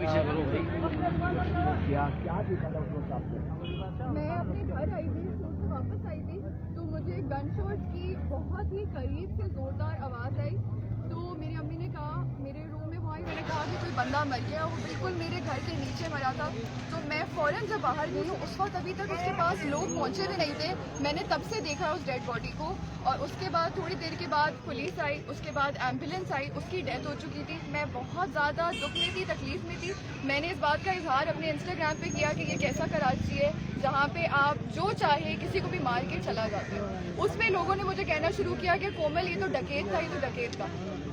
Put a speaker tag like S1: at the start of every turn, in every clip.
S1: میں اپنے گھر آئی تھی، اسکول سے واپس آئی تھی تو مجھے گن شاٹ کی بہت ہی قریب سے زوردار آواز آئی. تو میری امی نے کہا، میرے روم میں وہ آئی، میں نے کہا کہ کوئی بندہ مر گیا. وہ بالکل میرے گھر کے نیچے مرا تھا. تو میں فوراً جب باہر گئی ہوں، اس وقت ابھی تک اس کے پاس لوگ پہنچے بھی نہیں تھے. میں نے تب سے دیکھا اس ڈیڈ باڈی کو، اور اس کے بعد تھوڑی دیر کے بعد پولیس آئی، اس کے بعد ایمبولینس آئی. اس کی ڈیتھ ہو چکی تھی. میں بہت زیادہ دکھ میں تھی، تکلیف میں تھی. میں نے اس بات کا اظہار اپنے انسٹاگرام پہ کیا کہ یہ کیسا کراچی ہے جہاں پہ آپ جو چاہے کسی کو بھی مار کے چلا جاتے ہو. اس میں لوگوں نے مجھے کہنا شروع کیا کہ کومل یہ تو ڈکیت تھا، یہ تو ڈکیت تھا.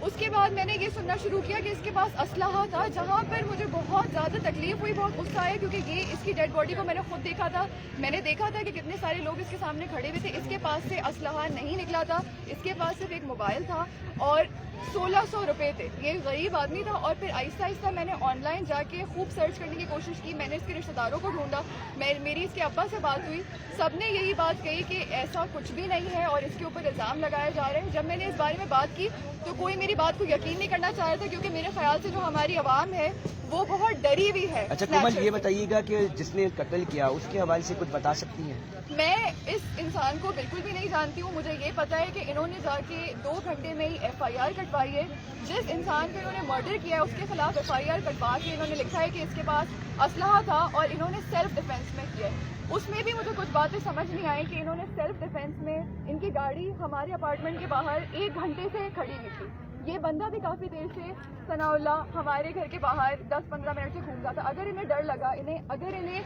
S1: اس کے بعد میں نے یہ سننا شروع کیا کہ اس کے پاس اسلحہ تھا، جہاں پر مجھے بہت زیادہ تکلیف ہوئی، بہت غصہ آیا، کیونکہ یہ اس کی ڈیڈ باڈی کو میں نے خود دیکھا تھا. میں نے دیکھا تھا کہ کتنے سارے لوگ اس کے سامنے کھڑے ہوئے تھے. اس کے پاس سے اسلحہ نہیں نکلا تھا، اس کے پاس صرف ایک موبائل تھا اور 1600 روپے تھے. یہ غریب آدمی تھا. اور پھر آہستہ آہستہ میں نے آن لائن جا کے خوب سرچ کرنے کی کوشش کی. میں نے اس کے رشتہ داروں کو ڈھونڈا، میری اس کے ابا سے بات ہوئی. سب نے یہی بات کہی کہ ایسا کچھ بھی نہیں ہے اور اس کے اوپر الزام لگائے جا رہے ہیں. جب میں نے اس بارے میں بات کی تو کوئی میری بات کو یقین نہیں کرنا چاہ رہا تھا، کیونکہ میرے خیال سے جو ہماری عوام ہے وہ بہت ڈری ہوئی ہے.
S2: اچھا کومل، یہ بتائیے گا کہ جس نے قتل کیا اس کے حوالے سے کچھ بتا سکتی ہیں؟
S1: میں اس انسان کو بالکل بھی نہیں جانتی ہوں. مجھے یہ پتا ہے کہ انہوں نے جا کے 2 گھنٹے میں ہی FIR کٹوائی ہے. جس انسان کو انہوں نے مرڈر کیا ہے اس کے خلاف FIR کٹوا کے انہوں نے لکھا ہے کہ اس کے پاس اسلحہ تھا اور انہوں نے سیلف ڈیفینس میں کیا ہے. اس میں بھی مجھے کچھ باتیں سمجھ نہیں آئی کہ انہوں نے سیلف ڈیفینس میں ان کی گاڑی ہمارے اپارٹمنٹ کے باہر 1 گھنٹے سے کھڑی ہوئی تھی. یہ بندہ بھی کافی دیر سے ثناء اللہ ہمارے گھر کے باہر 10-15 منٹ سے گھوم جاتا. اگر انہیں ڈر لگا، اگر انہیں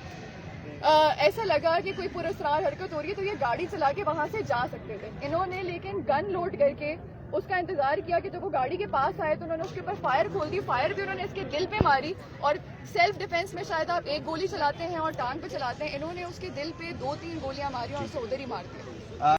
S1: ایسا لگا کہ کوئی پراسرار حرکت ہو رہی ہے تو یہ گاڑی چلا کے وہاں سے جا سکتے تھے. انہوں نے لیکن گن لوڈ کر کے اس کا انتظار کیا کہ جب وہ گاڑی کے پاس آئے تو انہوں نے اس کے اوپر فائر کھول دی. فائر بھی انہوں نے اس کے دل پہ ماری، اور سیلف ڈیفینس میں شاید آپ 1 گولی چلاتے ہیں اور ٹانگ پہ چلاتے ہیں، انہوں نے اس کے دل پہ 2-3 گولیاں ماری اور اسے ادھر ہی مار دیا.